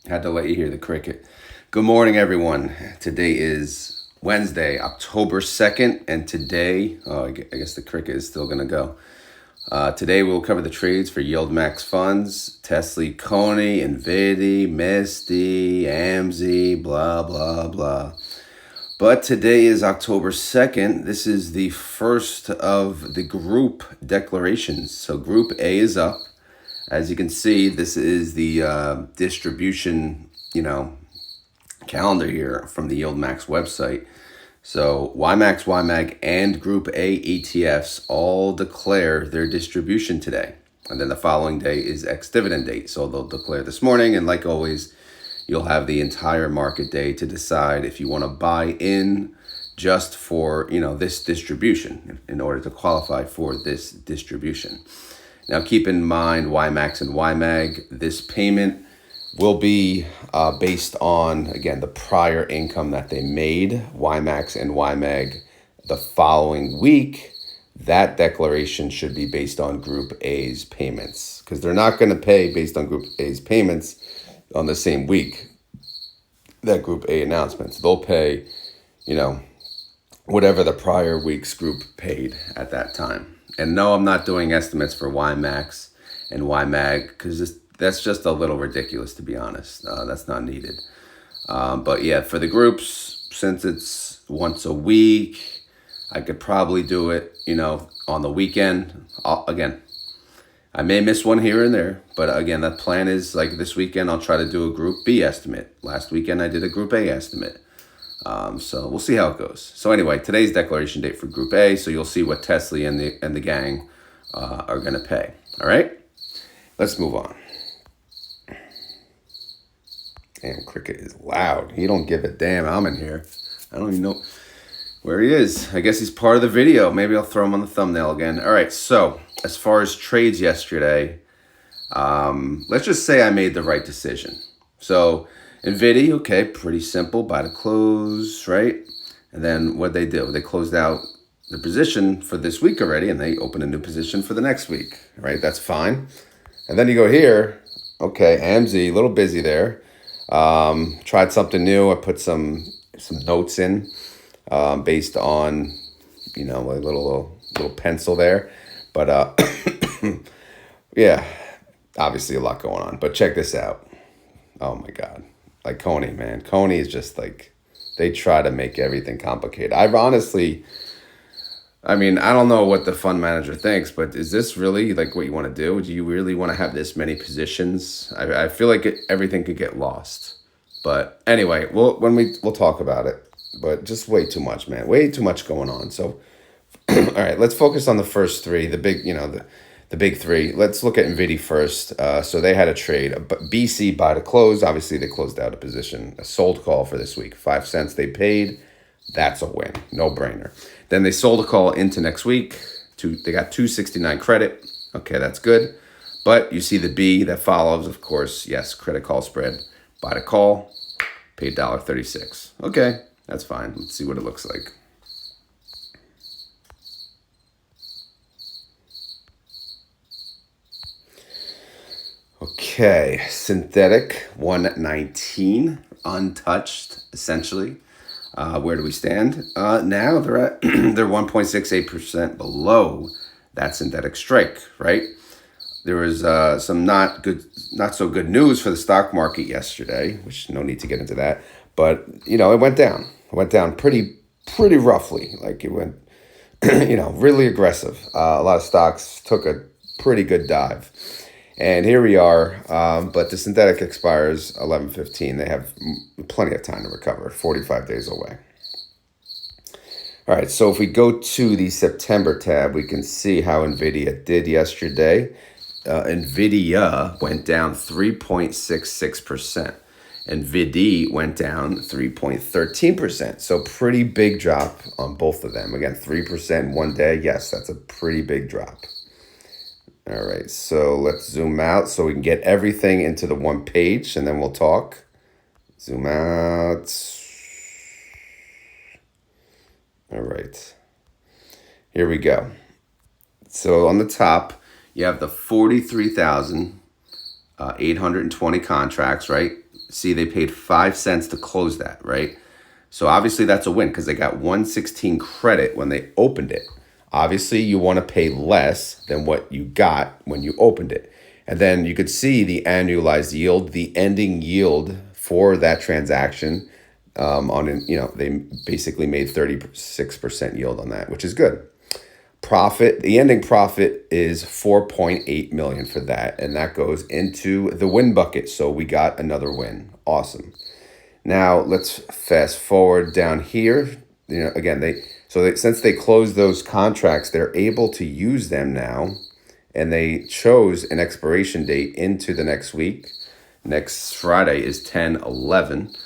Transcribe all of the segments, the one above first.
Had to let you hear the cricket. Good morning, everyone. Today is Wednesday, October 2nd, and today, I guess the cricket is still going to go. Today we'll cover the trades for YieldMax funds, TSLY, CONY, NVDY, MSTY, AMZY, blah, blah, blah. But today is October 2nd. This is the first of the group declarations. So Group A is up. As you can see, this is the distribution, calendar here from the YieldMax website. So YMAX, YMAG, and Group A ETFs all declare their distribution today. And then the following day is ex-dividend date. So they'll declare this morning. And like always, you'll have the entire market day to decide if you want to buy in just for, this distribution in order to qualify for this distribution. Now, keep in mind, YMAX and YMAG, this payment will be based on, again, the prior income that they made. YMAX and YMAG the following week, that declaration should be based on Group A's payments, because they're not going to pay based on Group A's payments on the same week that Group A announcements. They'll pay, whatever the prior week's group paid at that time. And no, I'm not doing estimates for YMAX and YMAG because that's just a little ridiculous, to be honest. That's not needed. But yeah, for the groups, since it's once a week, I could probably do it, on the weekend. Again, I may miss one here and there, but again, that plan is like this weekend, I'll try to do a Group B estimate. Last weekend, I did a Group A estimate. So we'll see how it goes. So anyway, today's declaration date for Group A. So you'll see what TSLY and the gang are going to pay. All right, let's move on. Damn, cricket is loud. He don't give a damn. I'm in here. I don't even know where he is. I guess he's part of the video. Maybe I'll throw him on the thumbnail again. All right. So as far as trades yesterday, let's just say I made the right decision. So NVDY, okay, pretty simple, buy to close, right? And then what they do, they closed out the position for this week already, and they open a new position for the next week, right? That's fine. And then you go here, okay, AMZY, a little busy there. Tried something new. I put some notes in based on, a little pencil there. But yeah, obviously a lot going on. But check this out. Oh my God. Like CONY, man. CONY is just like, they try to make everything complicated. I don't know what the fund manager thinks, but is this really like what you want to do? Do you really want to have this many positions? I feel like everything could get lost. But anyway, we'll talk about it. But just way too much, man. Way too much going on. So, all right, let's focus on the first three, the big, the big three. Let's look at NVDY first. So they had a trade, a BC buy to close. Obviously, they closed out a position, a sold call for this week. 5 cents they paid. That's a win. No brainer. Then they sold a call into next week. They got 269 credit. Okay, that's good. But you see the B that follows, of course, yes, credit call spread. Buy to call, paid $1.36. Okay, that's fine. Let's see what it looks like. Okay, synthetic 119, untouched essentially. Where do we stand? Now they're at they're 1.68% below that synthetic strike, right? There was some not so good news for the stock market yesterday, which no need to get into that. But it went down. It went down pretty roughly. Like it went, really aggressive. A lot of stocks took a pretty good dive. And here we are, but the synthetic expires 11/15. They have plenty of time to recover, 45 days away. All right, so if we go to the September tab, we can see how NVIDIA did yesterday. NVIDIA went down 3.66%. NVDY went down 3.13%. So pretty big drop on both of them. Again, 3% in one day. Yes, that's a pretty big drop. All right, so let's zoom out so we can get everything into the one page, and then we'll talk. Zoom out. All right, here we go. So on the top, you have the 43,820 contracts, right? see they paid 5 cents to close that, right? So obviously that's a win because they got 116 credit when they opened it. Obviously you want to pay less than what you got when you opened it. And then you could see the annualized yield, the ending yield for that transaction they basically made 36% yield on that, which is good. Profit, the ending profit is 4.8 million for that, and that goes into the win bucket. So we got another win. Awesome. Now let's fast forward down here. Again, since they closed those contracts, they're able to use them now, and they chose an expiration date into the next week. Next Friday is 10/11.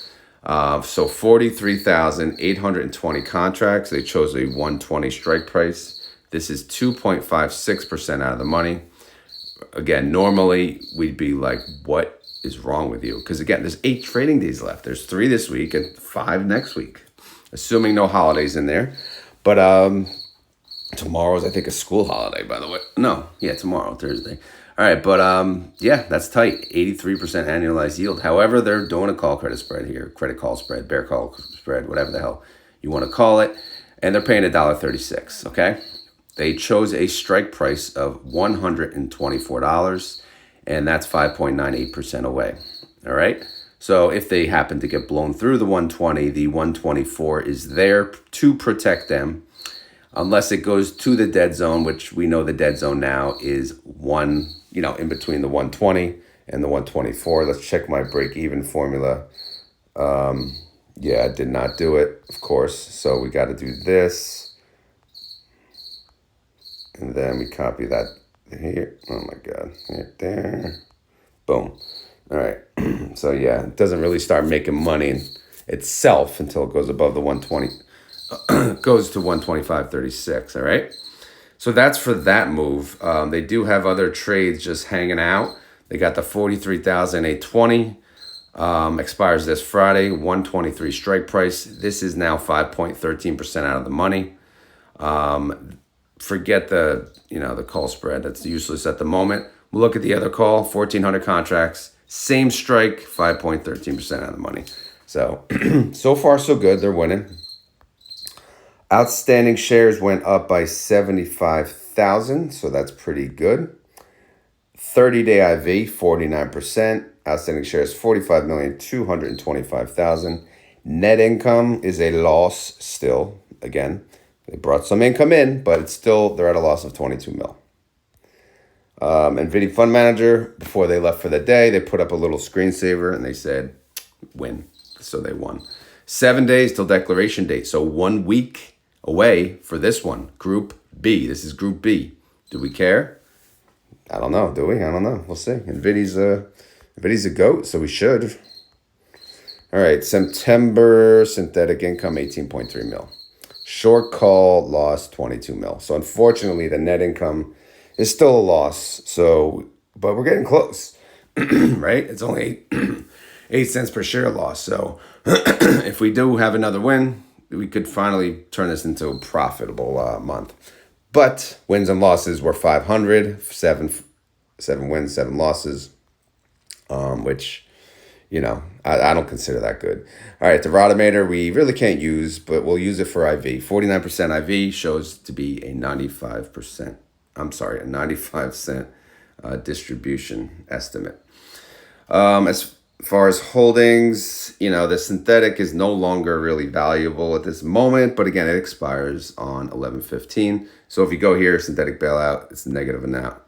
So 43,820 contracts. They chose a 120 strike price. This is 2.56% out of the money. Again, normally we'd be like, what is wrong with you? Because again, there's 8 trading days left. There's 3 this week and 5 next week, assuming no holidays in there. But tomorrow's, I think, a school holiday, by the way. No, yeah, tomorrow, Thursday. All right, but yeah, that's tight. 83% annualized yield. However, they're doing a call credit spread here, credit call spread, bear call spread, whatever the hell you want to call it, and they're paying $1.36. Okay, they chose a strike price of $124, and that's 5.98% away. All right. So if they happen to get blown through the 120, the 124 is there to protect them. Unless it goes to the dead zone, which we know the dead zone now is in between the 120 and the 124. Let's check my break-even formula. Yeah, I did not do it, of course. So we got to do this. And then we copy that here. Oh, my God. Right there. Boom. All right. So, yeah, it doesn't really start making money itself until it goes above the 120. Goes to 125.36. All right. So that's for that move. They do have other trades just hanging out. They got the 43,820 expires this Friday, 123 strike price. This is now 5.13% out of the money. Forget the call spread. That's useless at the moment. We'll look at the other call, 1,400 contracts, same strike, 5.13% out of the money. So, so far so good. They're winning. Outstanding shares went up by 75,000, so that's pretty good. 30-day IV, 49%. Outstanding shares, 45,225,000. Net income is a loss still. Again, they brought some income in, but they're at a loss of 22 mil. NVDY Fund Manager, before they left for the day, they put up a little screensaver and they said, win. So they won. 7 days till declaration date. So 1 week away for this one. Group B. This is Group B. Do we care? I don't know. Do we? I don't know. We'll see. NVIDIA's a GOAT, so we should. All right. September synthetic income, 18.3 mil. Short call loss, 22 mil. So unfortunately, the net income is still a loss. But we're getting close, right? It's only 8 cents per share loss. So if we do have another win, we could finally turn this into a profitable month. But wins and losses were 500, seven wins, 7 losses, which, I don't consider that good. All right, the Rotomator we really can't use, but we'll use it for IV. 49% IV shows to be a 95 cent distribution estimate. As far as holdings, the synthetic is no longer really valuable at this moment, but again, it expires on 11/15. So if you go here, synthetic bailout, it's negative amount.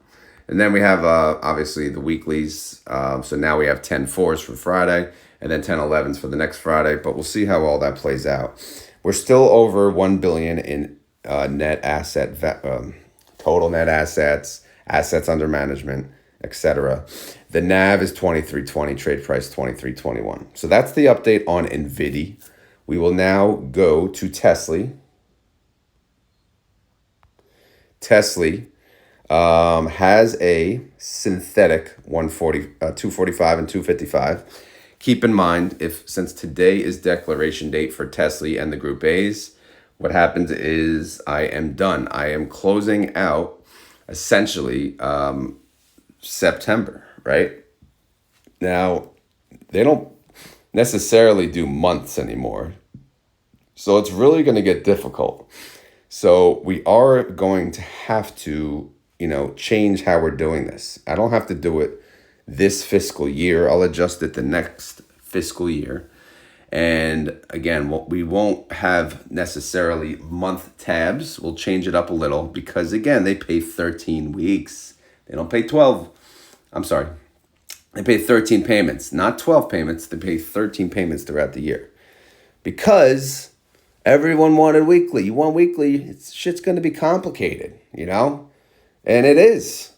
And then we have obviously the weeklies. So now we have 10/4s for Friday and then 10/11s for the next Friday, but we'll see how all that plays out. We're still over 1 billion in total net assets, assets under management, etc. The NAV is 23.20, trade price 23.21. So that's the update on NVIDY. We will now go to TSLY. TSLY has a synthetic 245 and 255. Keep in mind, since today is declaration date for TSLY and the Group A's, what happens is I am done. I am closing out essentially September, right? Now, they don't necessarily do months anymore. So it's really going to get difficult. So we are going to have to, change how we're doing this. I don't have to do it this fiscal year. I'll adjust it the next fiscal year. And again, we won't have necessarily month tabs. We'll change it up a little because, again, they pay 13 weeks. They don't pay 12. I'm sorry. They pay 13 payments, not 12 payments. They pay 13 payments throughout the year because everyone wanted weekly. You want weekly, shit's going to be complicated, And it is.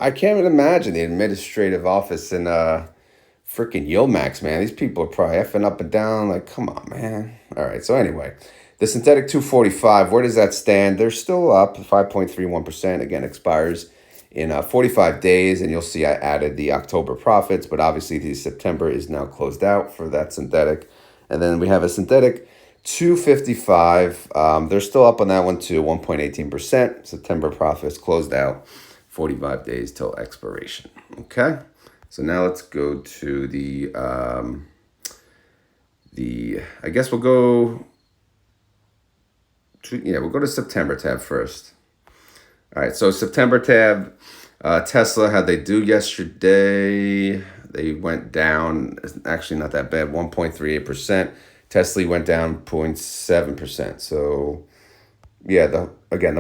I can't even imagine the administrative office in freaking YieldMax, man. These people are probably effing up and down. Like, come on, man. All right. So anyway, the synthetic 245, where does that stand? They're still up 5.31%. Again, expires in 45 days. And you'll see I added the October profits, but obviously the September is now closed out for that synthetic. And then we have a synthetic 255. They're still up on that one too, 1.18%. September profits closed out 45 days till expiration. Okay. So now let's go to I guess we'll go to September tab first. All right, so September tab, Tesla, how'd they do yesterday? They went down, actually not that bad, 1.38%. Tesla went down 0.7%. So yeah, the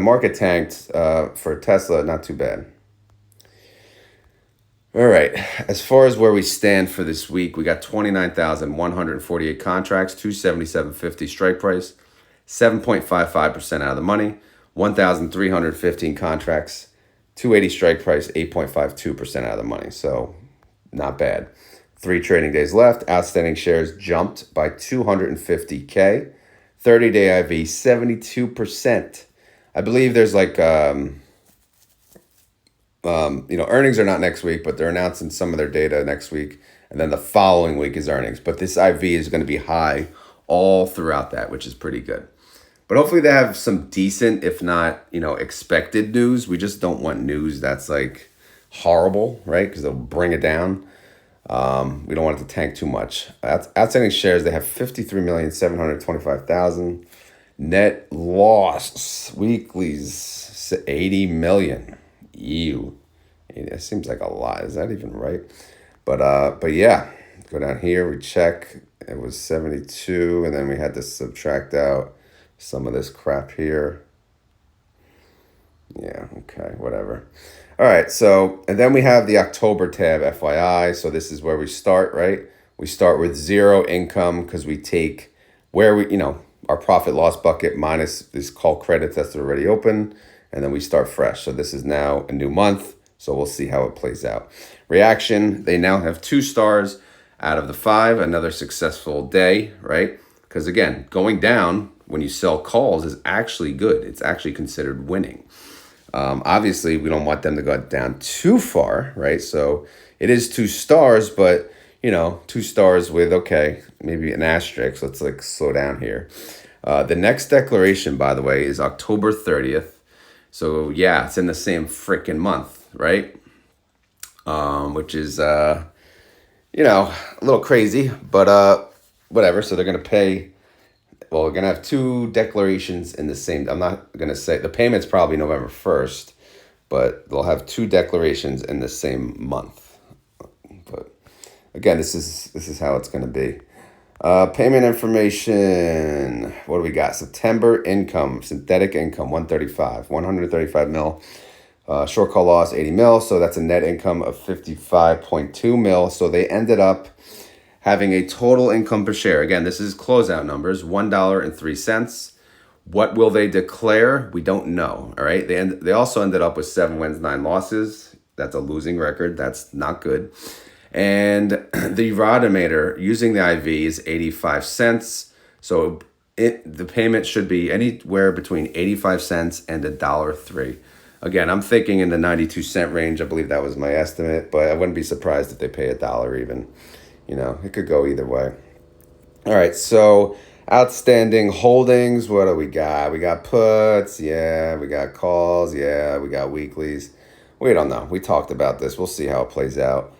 market tanked for Tesla, not too bad. All right, as far as where we stand for this week, we got 29,148 contracts, 277.50 strike price, 7.55% out of the money, 1,315 contracts, 280 strike price, 8.52% out of the money. So not bad. 3 trading days left. Outstanding shares jumped by 250K. 30-day IV, 72%. I believe there's like... earnings are not next week, but they're announcing some of their data next week. And then the following week is earnings. But this IV is going to be high all throughout that, which is pretty good. But hopefully they have some decent, if not, expected news. We just don't want news that's like horrible, right? Because they'll bring it down. We don't want it to tank too much. Outstanding shares, they have 53,725,000. Net loss, weeklies, 80 million. Ew. It seems like a lot. Is that even right? But yeah, go down here, we check. It was 72, and then we had to subtract out some of this crap here. Yeah, okay, whatever. All right, so, and then we have the October tab, FYI. So this is where we start, right? We start with zero income because we take where our profit loss bucket minus these call credits that's already open. And then we start fresh. So this is now a new month. So we'll see how it plays out. Reaction, they now have 2 stars out of the 5. Another successful day, right? Because again, going down when you sell calls is actually good. It's actually considered winning. Obviously, we don't want them to go down too far, right? So it is 2 stars, but 2 stars with, okay, maybe an asterisk. Let's like slow down here. The next declaration, by the way, is October 30th. So yeah, it's in the same freaking month, right? Which is, a little crazy, but whatever. So they're going to pay, we're going to have 2 declarations in the same, I'm not going to say, the payment's probably November 1st, but they'll have 2 declarations in the same month. But again, this is how it's going to be. Payment information. What do we got? September income, synthetic income, 135 mil. Short call loss, 80 mil. So that's a net income of 55.2 mil. So they ended up having a total income per share. Again, this is closeout numbers, $1.03. What will they declare? We don't know. All right. They also ended up with 7 wins, 9 losses. That's a losing record. That's not good. And the Rodimeter using the IV is 85 cents. So the payment should be anywhere between 85 cents and $1.03. Again, I'm thinking in the 92-cent range. I believe that was my estimate, but I wouldn't be surprised if they pay $1 even. It could go either way. All right, so outstanding holdings. What do we got? We got puts. Yeah, we got calls. Yeah, we got weeklies. We don't know. We talked about this. We'll see how it plays out.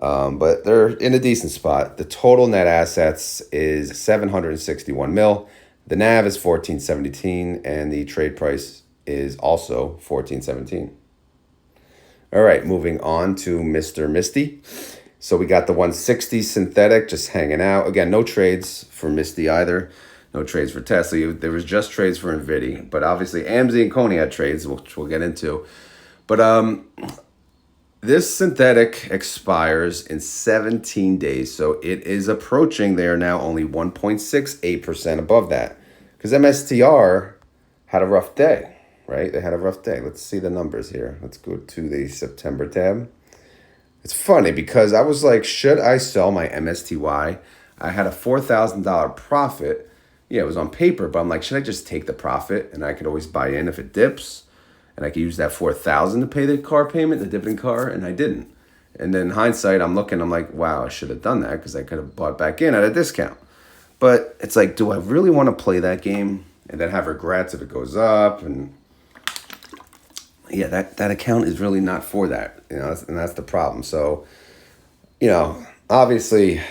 But they're in a decent spot. The total net assets is 761 mil. The NAV is 1417, and the trade price is also 1417. All right, moving on to Mr. Misty. So we got the 160 synthetic just hanging out. Again, no trades for Misty either. No trades for Tesla. There was just trades for NVDY. But obviously, AMZY and CONY had trades, which we'll get into. But this synthetic expires in 17 days. So it is approaching. They are now only 1.68% above that. Because MSTR had a rough day, right? They had a rough day. Let's see the numbers here. Let's go to the September tab. It's funny because I was like, should I sell my MSTY? I had a $4,000 profit. Yeah, it was on paper, but I'm like, should I just take the profit and I could always buy in if it dips? And I could use that $4,000 to pay the car payment, the dividend car, and I didn't. And then hindsight, I'm looking, I'm like, wow, I should have done that because I could have bought back in at a discount. But it's like, do I really want to play that game and then have regrets if it goes up? And yeah, that account is really not for that, and that's the problem. So, obviously,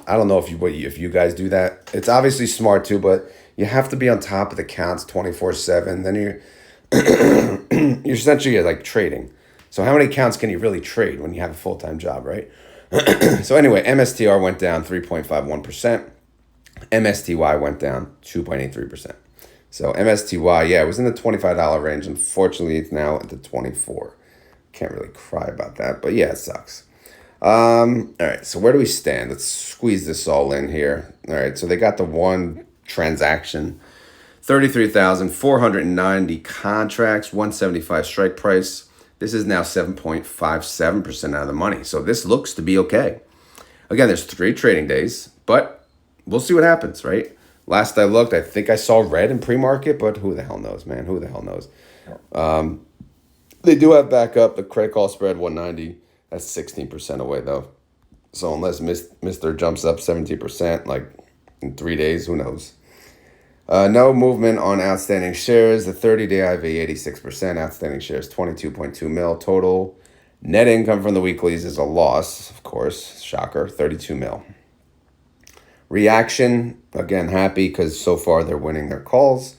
I don't know if you guys do that. It's obviously smart too, but you have to be on top of the accounts 24/7. Then you're essentially like trading. So how many accounts can you really trade when you have a full-time job, right? So anyway, MSTR went down 3.51%. MSTY went down 2.83%. So MSTY, yeah, it was in the $25 range. Unfortunately, it's now at the 24. Can't really cry about that, but yeah, it sucks. All right, so where do we stand? Let's squeeze this all in here. All right, so they got the one transaction, 33,490 contracts, 175 strike price. This is now 7.57% out of the money. So this looks to be okay. Again, there's 3 trading days, but we'll see what happens, right? Last I looked, I think I saw red in pre-market, but who the hell knows, man? Who the hell knows? They do have backup. The credit call spread, 190. That's 16% away, though. So unless Mr. jumps up 17%, like in 3 days, who knows? No movement on outstanding shares. The 30-day IV, 86%. Outstanding shares, 22.2 mil. Total net income from the weeklies is a loss, of course. Shocker, 32 mil. Reaction, again, happy because so far they're winning their calls.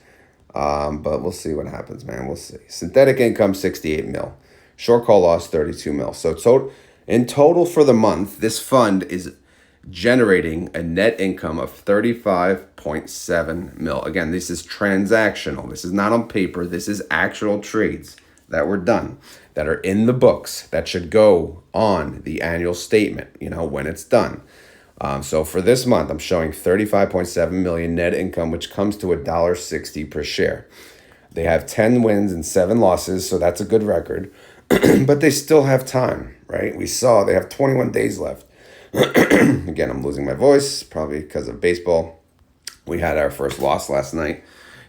But we'll see what happens, man. We'll see. Synthetic income, 68 mil. Short call loss, 32 mil. So in total for the month, this fund is generating a net income of 35.7 mil. Again, this is transactional. This is not on paper. This is actual trades that were done, that are in the books, that should go on the annual statement, when it's done. So for this month, I'm showing 35.7 million net income, which comes to $1.60 per share. They have 10 wins and 7 losses, so that's a good record. But they still have time, right? We saw they have 21 days left. Again, I'm losing my voice, probably because of baseball. We had our first loss last night.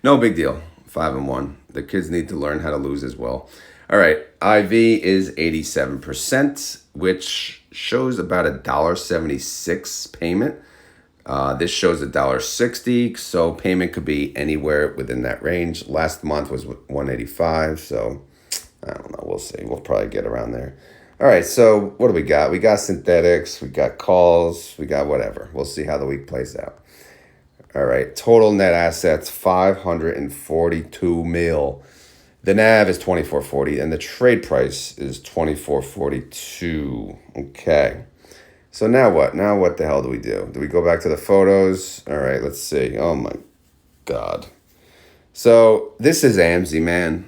No big deal, 5-1. The kids need to learn how to lose as well. All right, IV is 87%, which shows about $1.76 payment. This shows $1.60, so payment could be anywhere within that range. Last month was $1.85, so I don't know. We'll see. We'll probably get around there. All right, so what do we got? We got synthetics, we got calls, we got whatever. We'll see how the week plays out. All right, total net assets, 542 mil. The NAV is 24.40 and the trade price is 24.42. Okay. So now what? Now what the hell do we do? Do we go back to the photos? All right, let's see. Oh my God. So this is AMZY, man.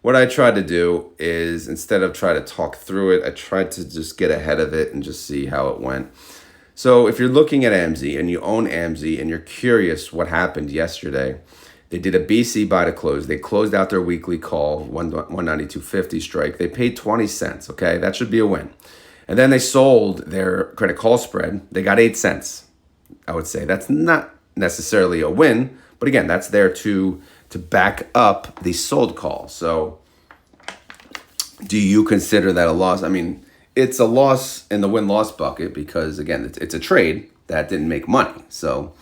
What I tried to do is, instead of try to talk through it, I tried to just get ahead of it and just see how it went. So if you're looking at AMZY and you own AMZY and you're curious what happened yesterday, they did a BC buy to close. They closed out their weekly call, 192.50 strike. They paid 20 cents, okay? That should be a win. And then they sold their credit call spread. They got 8 cents, I would say. That's not necessarily a win, but again, that's there to back up the sold call. So do you consider that a loss? I mean, it's a loss in the win-loss bucket because, again, it's a trade that didn't make money. So,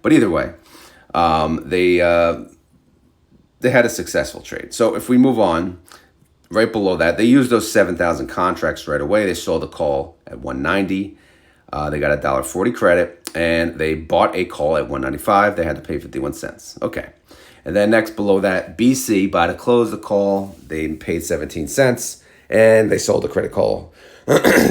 but either way, they had a successful trade. So if we move on, right below that, they used those 7,000 contracts right away. They sold a call at 190. They got a $1.40 credit, and they bought a call at 195. They had to pay 51 cents. Okay. And then next below that, BC, by the close the call, they paid 17 cents, and they sold a credit call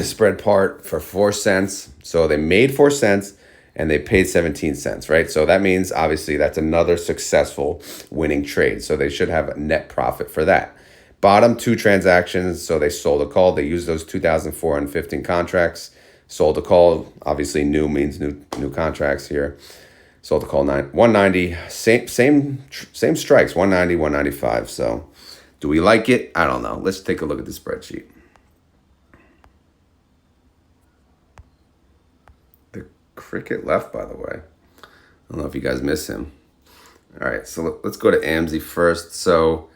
spread part for 4 cents. So they made 4 cents, and they paid 17 cents, right? So that means, obviously, that's another successful winning trade. So they should have a net profit for that. Bottom 2 transactions, so they sold a call. They used those 2,415 contracts. Sold a call, obviously new means new contracts here. Sold a call 190, same strikes, 190, 195. So do we like it? I don't know. Let's take a look at the spreadsheet. The cricket left, by the way. I don't know if you guys miss him. All right, so let's go to AMZY first. So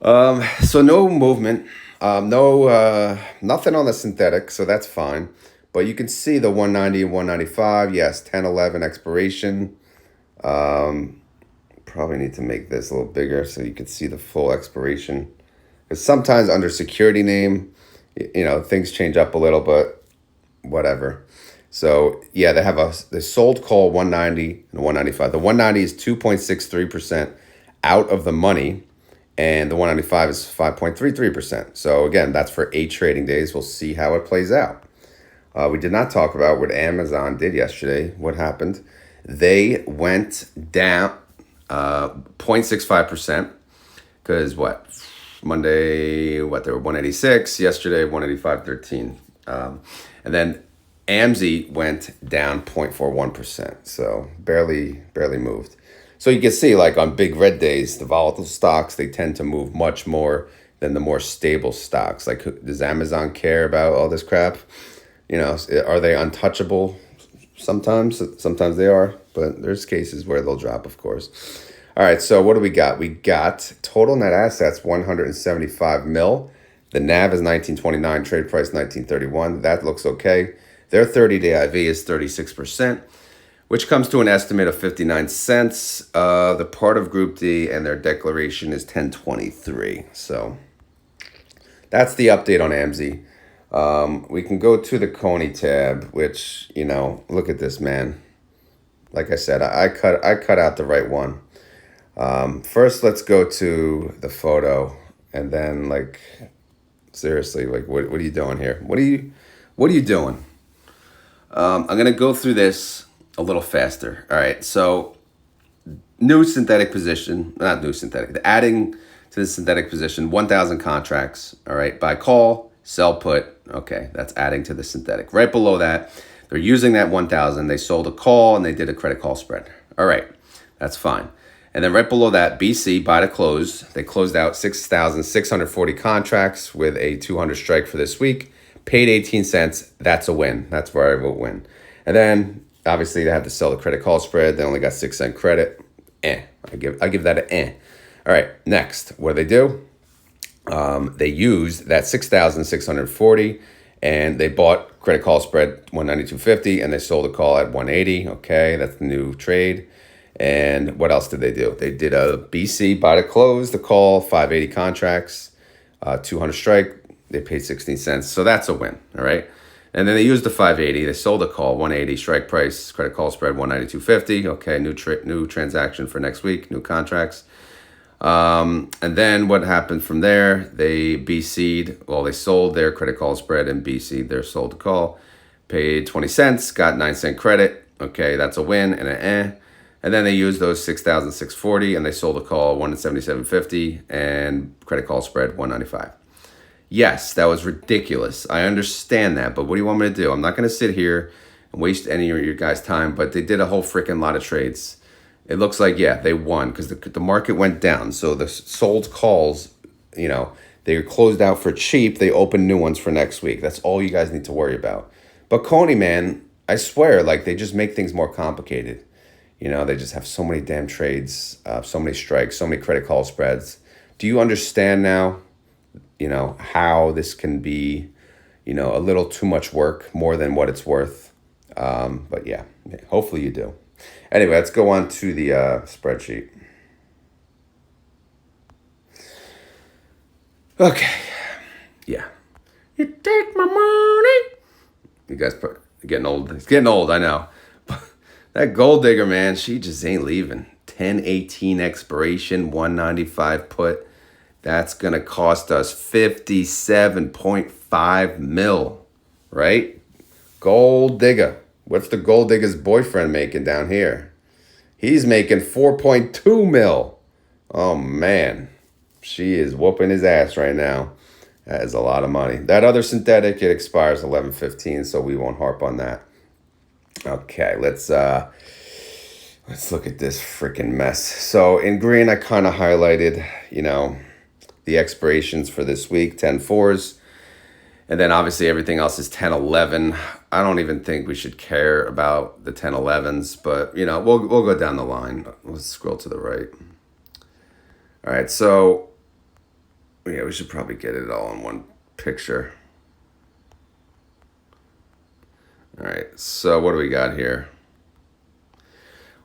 no movement. Nothing on the synthetic, so that's fine. But you can see the 190 and 195. Yes, 10-11 expiration. Probably need to make this a little bigger so you can see the full expiration. Because sometimes under security name, things change up a little, but whatever. So yeah, they sold call 190 and 195. The 190 is 2.63% out of the money. And the 195 is 5.33%. So again, that's for 8 trading days. We'll see how it plays out. We did not talk about what Amazon did yesterday. What happened? They went down 0.65%. Because Monday, they were 186. Yesterday, 185.13. And then AMZY went down 0.41%. So barely moved. So you can see, like on big red days, the volatile stocks, they tend to move much more than the more stable stocks. Like, does Amazon care about all this crap? Are they untouchable? Sometimes they are, but there's cases where they'll drop, of course. All right, so what do we got? We got total net assets, 175 mil. The NAV is 1929, trade price 1931. That looks okay. Their 30-day IV is 36%. Which comes to an estimate of 59 cents. The part of Group D and their declaration is 1023. So that's the update on AMZY. We can go to the CONY tab, which, look at this, man. Like I said, I cut out the right one. First, let's go to the photo, and then, seriously, what are you doing here? What are you doing? I'm gonna go through this a little faster. All right, so new synthetic position, not new synthetic, adding to the synthetic position, 1,000 contracts. All right, buy call, sell put. Okay, that's adding to the synthetic. Right below that, they're using that 1,000. They sold a call and they did a credit call spread. All right, that's fine. And then right below that, BC, buy to close. They closed out 6,640 contracts with a 200 strike for this week. Paid 18 cents. That's a win. That's where I will win. And then obviously they had to sell the credit call spread. They only got 6 cent credit. I give that an eh. All right, next, what do? They used that 6,640 and they bought credit call spread 192.50 and they sold a call at 180. Okay, that's the new trade. And what else did they do? They did a BC buy to close, the call, 580 contracts, 200 strike. They paid 16 cents. So that's a win. All right. And then they used the 580. They sold a call, 180 strike price, credit call spread 192.50. Okay, new transaction for next week, new contracts. And then what happened from there? They BC'd, they sold their credit call spread and BC'd their sold to call, paid 20 cents, got 9 cent credit. Okay, that's a win and an eh. And then they used those 6,640 and they sold a call 177.50 and credit call spread 195. Yes, that was ridiculous. I understand that, but what do you want me to do? I'm not going to sit here and waste any of your guys' time, but they did a whole freaking lot of trades. It looks like, yeah, they won because the market went down. So the sold calls, they closed out for cheap. They opened new ones for next week. That's all you guys need to worry about. But CONY, man, I swear, they just make things more complicated. They just have so many damn trades, so many strikes, so many credit call spreads. Do you understand now, how this can be, a little too much work, more than what it's worth? But yeah, hopefully you do. Anyway, let's go on to the spreadsheet. Okay. Yeah. You take my money. You guys getting old. It's getting old, I know. That gold digger, man, she just ain't leaving. 10/18 expiration, 195 put. That's going to cost us 57.5 mil, right? Gold digger. What's the gold digger's boyfriend making down here? He's making 4.2 mil. Oh, man. She is whooping his ass right now. That is a lot of money. That other synthetic, it expires 11/15, so we won't harp on that. Okay, let's look at this freaking mess. So in green, I kind of highlighted, the expirations for this week, 10/4s. And then obviously everything else is 10/11. I don't even think we should care about the 10/11s, but we'll go down the line. Let's scroll to the right. All right, so yeah, we should probably get it all in one picture. All right, so what do we got here?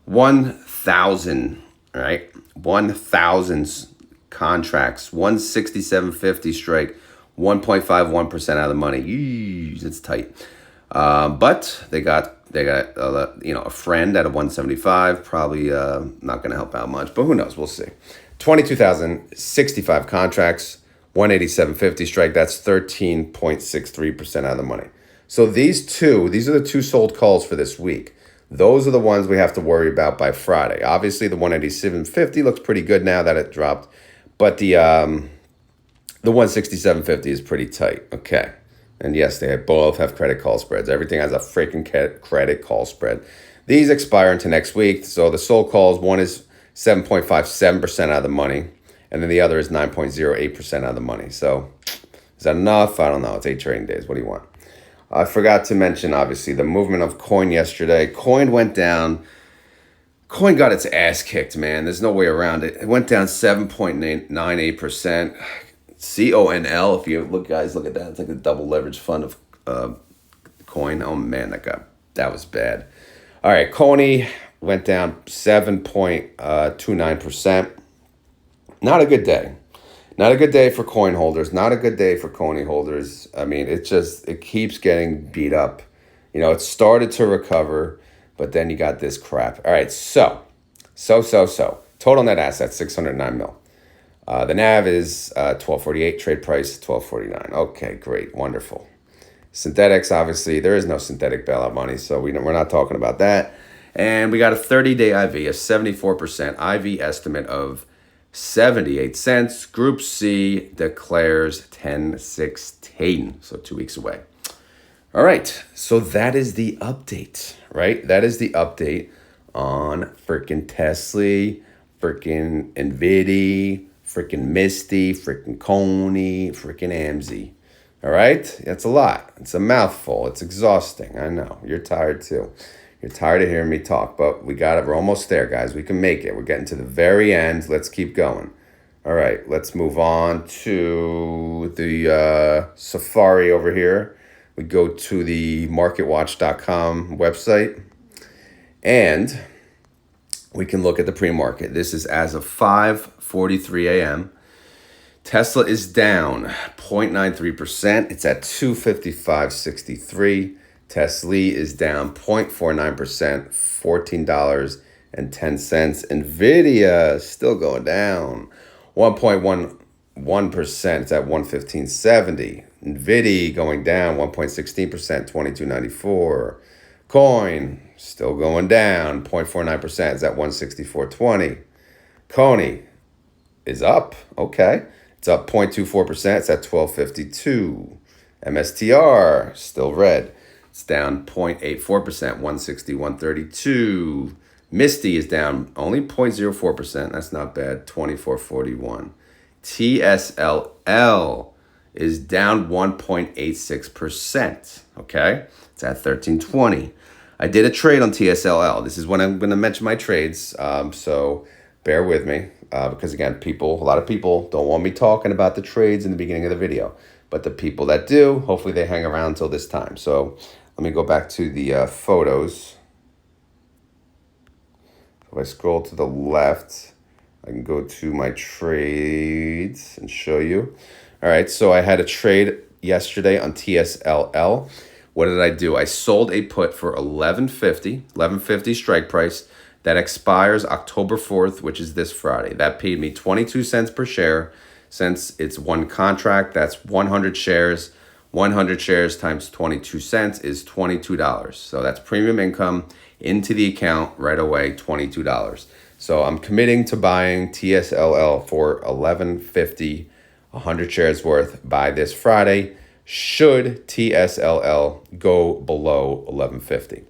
1,000, right? 1,000 contracts, 167.50 strike, 1.51% out of the money. Eesh, it's tight. But they got a friend at a 175. Probably not going to help out much, but who knows? We'll see. 22,065 contracts, 187.50 strike. That's 13.63% out of the money. So these are the two sold calls for this week. Those are the ones we have to worry about by Friday. Obviously, the 187.50 looks pretty good now that it dropped, but the 167.50 is pretty tight. Okay. And yes, they both have credit call spreads. Everything has a freaking credit call spread. These expire into next week. So the sold calls, one is 7.57% out of the money, and then the other is 9.08% out of the money. So is that enough? I don't know. It's 8 trading days. What do you want? I forgot to mention, obviously, the movement of CONY yesterday. CONY went down. CONY got its ass kicked, man. There's no way around it. It went down 7.98%. CONL, if you look at that, it's like a double leverage fund of coin. Oh man, that was bad. All right, CONY went down 7.29%. Not a good day. Not a good day for coin holders. Not a good day for CONY holders. I mean, it keeps getting beat up. It started to recover, but then you got this crap. All right, so. Total net assets, 609 mil. The NAV is 1248, trade price 1249. Okay, great, wonderful. Synthetics, obviously, there is no synthetic bailout money, so we're not talking about that. And we got a 30-day IV, a 74% IV estimate of 78 cents. Group C declares 10/16, so 2 weeks away. All right, so that is the update, right? That is the update on freaking TSLY, freaking NVDY, freaking MSTY, freaking CONY, freaking AMZY. All right? That's a lot. It's a mouthful. It's exhausting. I know. You're tired too. You're tired of hearing me talk, but we're almost there, guys. We can make it. We're getting to the very end. Let's keep going. All right, let's move on to the Safari over here. We go to the marketwatch.com website, and we can look at the pre-market. This is as of 5:43 a.m. Tesla is down 0.93%. It's at 255.63. TSLY is down 0.49%, $14.10. NVIDIA still going down 1.11%. It's at 115.70. NVIDY going down 1.16%, 22.94. Coin still going down 0.49%. It's at 164.20. CONY is up. Okay. It's up 0.24%. It's at 12.52. MSTR still red. It's down 0.84%, 161.32. MSTY is down only 0.04%. That's not bad, 24.41. TSLL is down 1.86%. Okay, it's at 13.20. I did a trade on TSLL. This is when I'm going to mention my trades. So bear with me because again, a lot of people don't want me talking about the trades in the beginning of the video, but the people that do, hopefully they hang around until this time. So let me go back to the photos. If I scroll to the left, I can go to my trades and show you. All right, so I had a trade yesterday on TSLL. What did I do? I sold a put for 1150 strike price that expires October 4th, which is this Friday. That paid me 22 cents per share. Since it's one contract, that's 100 shares. 100 shares times 22 cents is $22. So that's premium income into the account right away, $22. So I'm committing to buying TSLL for 1150, 100 shares worth by this Friday, should TSLL go below 1150.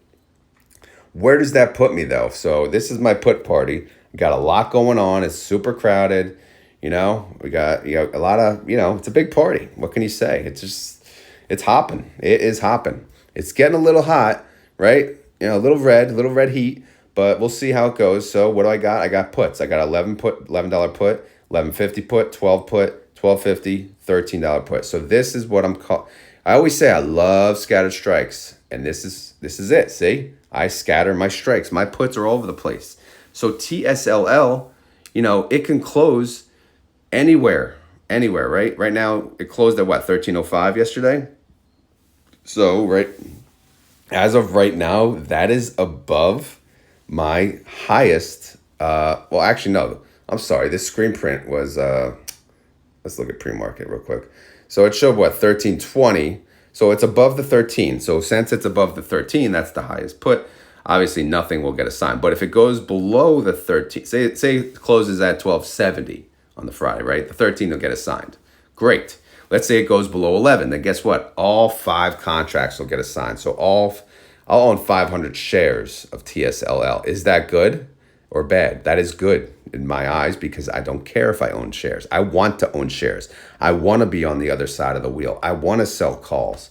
Where does that put me though? So this is my put party. We got a lot going on. It's super crowded. We got a lot of, it's a big party. What can you say? It's hopping. It is hopping. It's getting a little hot, right? A little red heat, but we'll see how it goes. So what do I got? I got puts. I got $11 put, $11.50 put, 12 put, $12.50, $13 put. So this is what I'm called. I always say I love scattered strikes, and this is it. See, I scatter my strikes. My puts are all over the place. So TSLL, it can close anywhere, right? Right now it closed at what, 1305 yesterday. So as of right now, that is above my highest. Well, actually, no. I'm sorry. This screen print was. Let's look at pre-market real quick. So it showed what, 1320. So it's above the 13. So since it's above the 13, that's the highest put. Obviously, nothing will get assigned. But if it goes below the 13, say it closes at 1270 on the Friday, right? The 13 will get assigned. Great. Let's say it goes below 11. Then guess what? All 5 contracts will get assigned. So I'll own 500 shares of TSLL. Is that good or bad? That is good in my eyes because I don't care if I own shares. I want to own shares. I want to be on the other side of the wheel. I want to sell calls.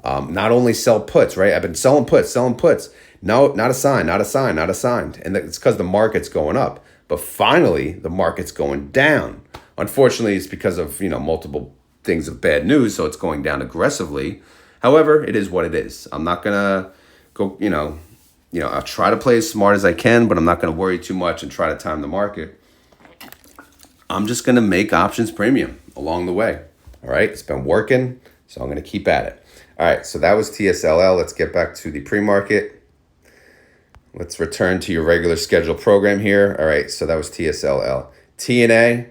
Not only sell puts, right? I've been selling puts. No, not assigned. And it's because the market's going up. But finally, the market's going down. Unfortunately, it's because of, multiple things of bad news, so it's going down aggressively. However, it is what it is. I'm not going to go, I'll try to play as smart as I can, but I'm not going to worry too much and try to time the market. I'm just going to make options premium along the way. All right, it's been working, so I'm going to keep at it. All right, so that was TSLL. Let's get back to the pre-market. Let's return to your regular scheduled program here. All right, so that was TSLL. TNA,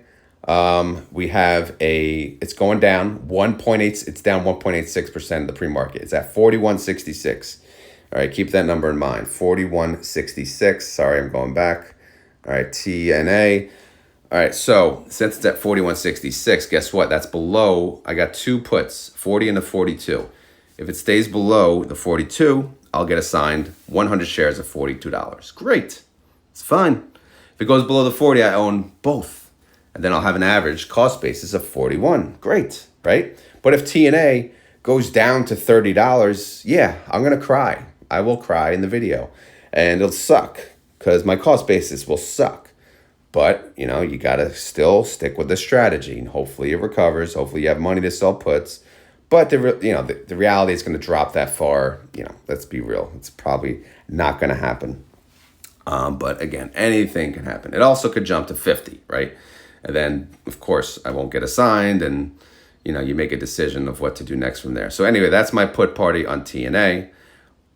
we have it's going down 1.8. It's down 1.86% of the pre-market. It's at 41.66. All right, keep that number in mind. 41.66. Sorry, I'm going back. All right, TNA. All right, so since it's at 41.66, guess what? That's below. I got 2 puts, 40 and a 42. If it stays below the 42, I'll get assigned 100 shares of $42. Great. It's fine. If it goes below the 40, I own both. And then I'll have an average cost basis of 41. Great, right? But if TNA goes down to $30, yeah, I'm going to cry. I will cry in the video. And it'll suck because my cost basis will suck. But, you got to still stick with the strategy. And hopefully it recovers. Hopefully you have money to sell puts. But the reality is going to drop that far. Let's be real. It's probably not going to happen. But again, anything can happen. It also could jump to 50, right? And then, of course, I won't get assigned. And, you make a decision of what to do next from there. So anyway, that's my put party on TNA.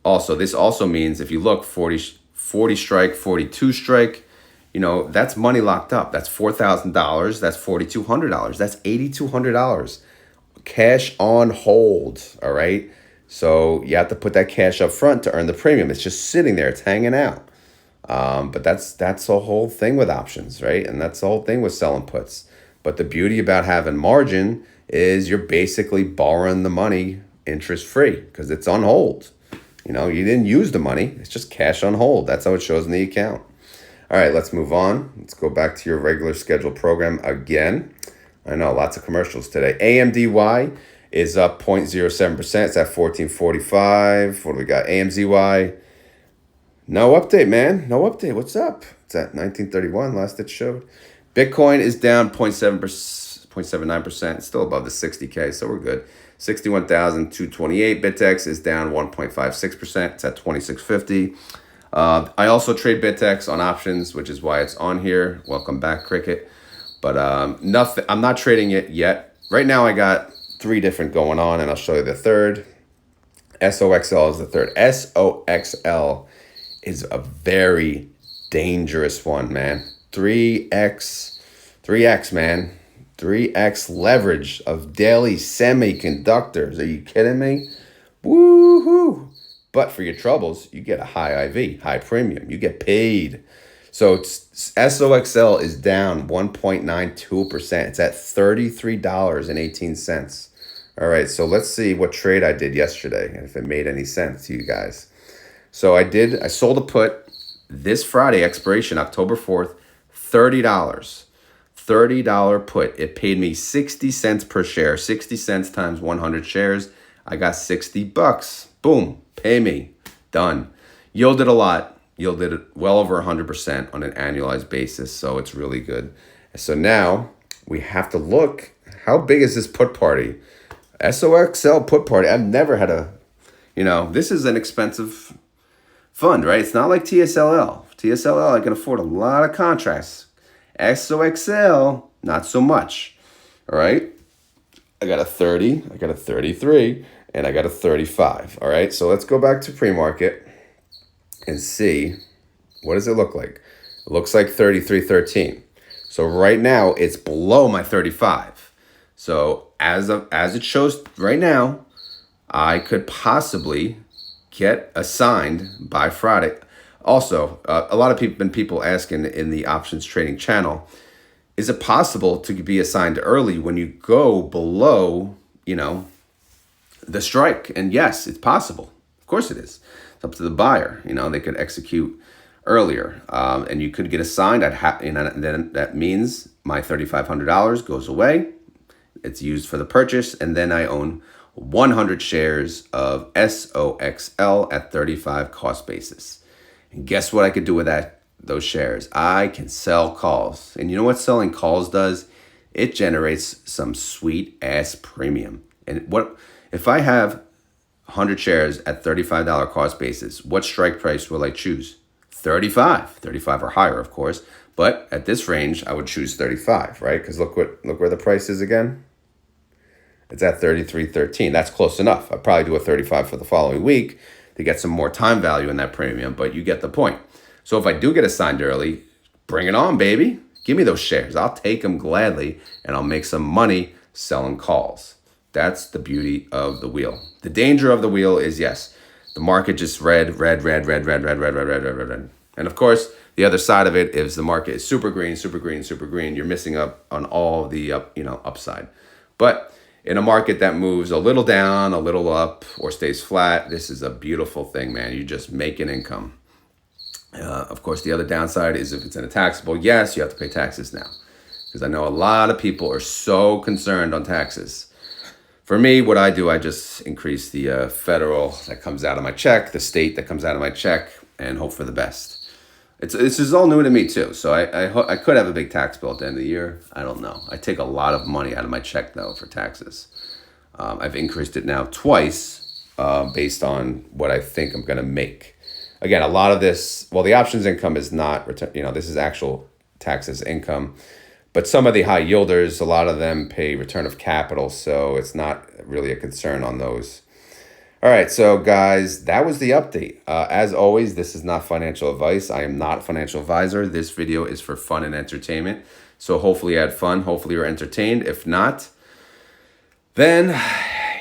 Also, this also means if you look, 40 strike, 42 strike, that's money locked up. That's $4,000. That's $4,200. That's $8,200. Cash on hold, all right? So you have to put that cash up front to earn the premium. It's just sitting there. It's hanging out. But that's the whole thing with options, right? And that's the whole thing with selling puts. But the beauty about having margin is you're basically borrowing the money interest-free because it's on hold. You didn't use the money. It's just cash on hold. That's how it shows in the account. All right, let's move on. Let's go back to your regular scheduled program again. I know, lots of commercials today. AMDY is up 0.07%. It's at 1445. What do we got? AMZY. No update, man. No update. What's up? It's at 1931. Last it showed. Bitcoin is down 0.79%. It's still above the 60K, so we're good. 61,228. BitX is down 1.56%. It's at 2650. I also trade BitX on options, which is why it's on here. Welcome back, Cricket. But nothing. I'm not trading it yet. right now I got 3 different going on, and I'll show you the third. SOXL is the third. SOXL is a very dangerous one, man. 3x, man. 3x leverage of daily semiconductors. Are you kidding me? Woohoo! But for your troubles, you get a high IV, high premium. You get paid. So SOXL is down 1.92%. It's at $33.18. All right, so let's see what trade I did yesterday and if it made any sense to you guys. So I sold a put this Friday, expiration October 4th, $30. $30 put. It paid me 60 cents per share. 60 cents times 100 shares. I got $60. Boom. Pay me. Done. Yielded a lot. Yielded well over 100% on an annualized basis. So it's really good. So now we have to look. How big is this put party? SOXL put party. I've never had this is an expensive fund, right? It's not like TSLL. TSLL, I can afford a lot of contracts. SOXL, not so much. All right. I got a 30, I got a 33, and I got a 35. All right. So let's go back to pre-market and see what does it look like. It looks like 33.13. So right now it's below my 35. So as it shows right now, I could possibly get assigned by Friday. Also, a lot of people asking in the options trading channel, is it possible to be assigned early when you go below, the strike? And yes, it's possible. Of course it is. It's up to the buyer. They could execute earlier, and you could get assigned. Then that means my $3,500 goes away. It's used for the purchase, and then I own 100 shares of SOXL at 35 cost basis. And guess what I could do with those shares? I can sell calls. And you know what selling calls does? It generates some sweet ass premium. And what if I have 100 shares at $35 cost basis? What strike price will I choose? 35 or higher, of course. But at this range, I would choose 35, right? Because look where the price is again. It's at 33.13. That's close enough. I'd probably do a 35 for the following week to get some more time value in that premium, but you get the point. So if I do get assigned early, bring it on, baby. Give me those shares. I'll take them gladly, and I'll make some money selling calls. That's the beauty of the wheel. The danger of the wheel is, yes, the market just red. And of course, the other side of it is the market is super green. You're missing up on all the upside. But in a market that moves a little down, a little up, or stays flat, this is a beautiful thing, man. You just make an income. Of course, the other downside is if it's in a taxable, yes, you have to pay taxes now. Because I know a lot of people are so concerned on taxes. For me, what I do, I just increase the federal that comes out of my check, the state that comes out of my check, and hope for the best. This is all new to me too, so I could have a big tax bill at the end of the year. I don't know. I take a lot of money out of my check though for taxes. I've increased it now twice based on what I think I'm going to make. Again, a lot of this, the options income is not return. This is actual taxes income, but some of the high yielders, a lot of them pay return of capital, so it's not really a concern on those. All right, so guys, that was the update. As always, this is not financial advice. I am not a financial advisor. This video is for fun and entertainment. So hopefully you had fun. Hopefully you're entertained. If not, then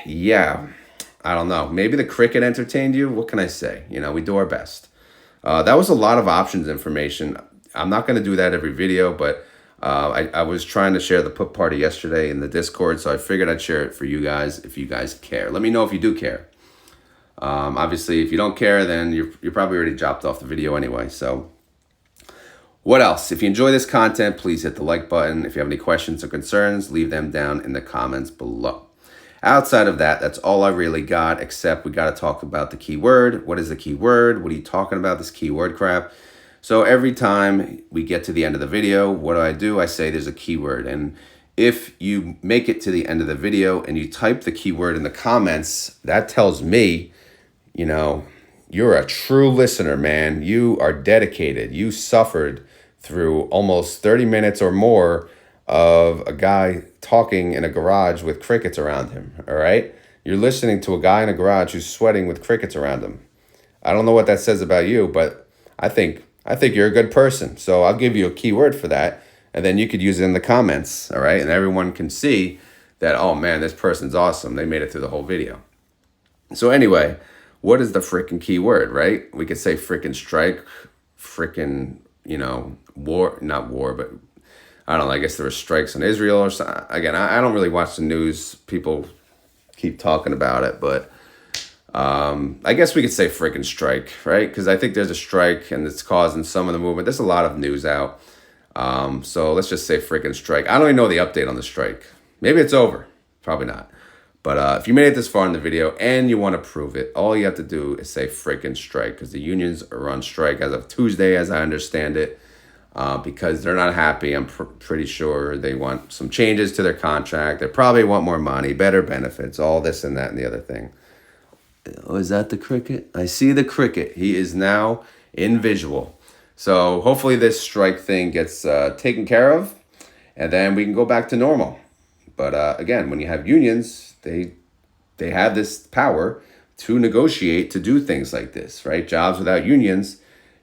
yeah, I don't know. Maybe the cricket entertained you. What can I say? We do our best. That was a lot of options information. I'm not going to do that every video, but I was trying to share the put party yesterday in the Discord, so I figured I'd share it for you guys if you guys care. Let me know if you do care. Obviously, if you don't care, then you're probably already dropped off the video anyway. So what else? If you enjoy this content, please hit the like button. If you have any questions or concerns, leave them down in the comments below. Outside of that, that's all I really got, except we got to talk about the keyword. What is the keyword? What are you talking about, this keyword crap? So every time we get to the end of the video, what do? I say there's a keyword. And if you make it to the end of the video and you type the keyword in the comments, that tells me, you're a true listener, man. You are dedicated. You suffered through almost 30 minutes or more of a guy talking in a garage with crickets around him, all right? You're listening to a guy in a garage who's sweating with crickets around him. I don't know what that says about you, but I think you're a good person. So I'll give you a keyword for that, and then you could use it in the comments, all right? And everyone can see that, oh man, this person's awesome. They made it through the whole video. So anyway, what is the freaking keyword, right? We could say freaking strike, freaking, war, not war, but I don't know, I guess there were strikes on Israel or something. Again, I don't really watch the news. People keep talking about it, but I guess we could say freaking strike, right? Because I think there's a strike and it's causing some of the movement. There's a lot of news out. So let's just say freaking strike. I don't even know the update on the strike. Maybe it's over. Probably not. But if you made it this far in the video and you want to prove it, all you have to do is say freaking strike, because the unions are on strike as of Tuesday, as I understand it, because they're not happy. I'm pretty sure they want some changes to their contract. They probably want more money, better benefits, all this and that and the other thing. Oh, is that the cricket? I see the cricket. He is now in visual. So hopefully this strike thing gets taken care of, and then we can go back to normal. But again, when you have unions, they have this power to negotiate, to do things like this, right? Jobs without unions,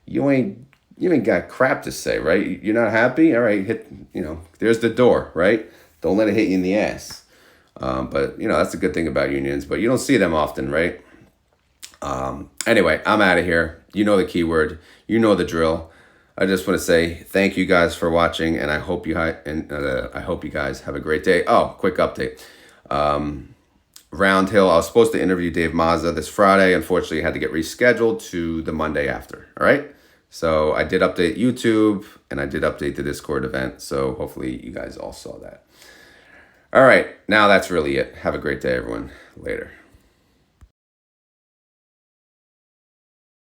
you ain't got crap to say, right? You're not happy? All right, there's the door, right? Don't let it hit you in the ass. But, that's a good thing about unions, but you don't see them often, right? Anyway, I'm out of here. You know the keyword. You know the drill. I just want to say thank you guys for watching, and I hope you guys have a great day. Oh, quick update. Round Hill, I was supposed to interview Dave Mazza this Friday. Unfortunately, I had to get rescheduled to the Monday after. All right. So I did update YouTube, and I did update the Discord event. So hopefully you guys all saw that. All right. Now that's really it. Have a great day, everyone. Later.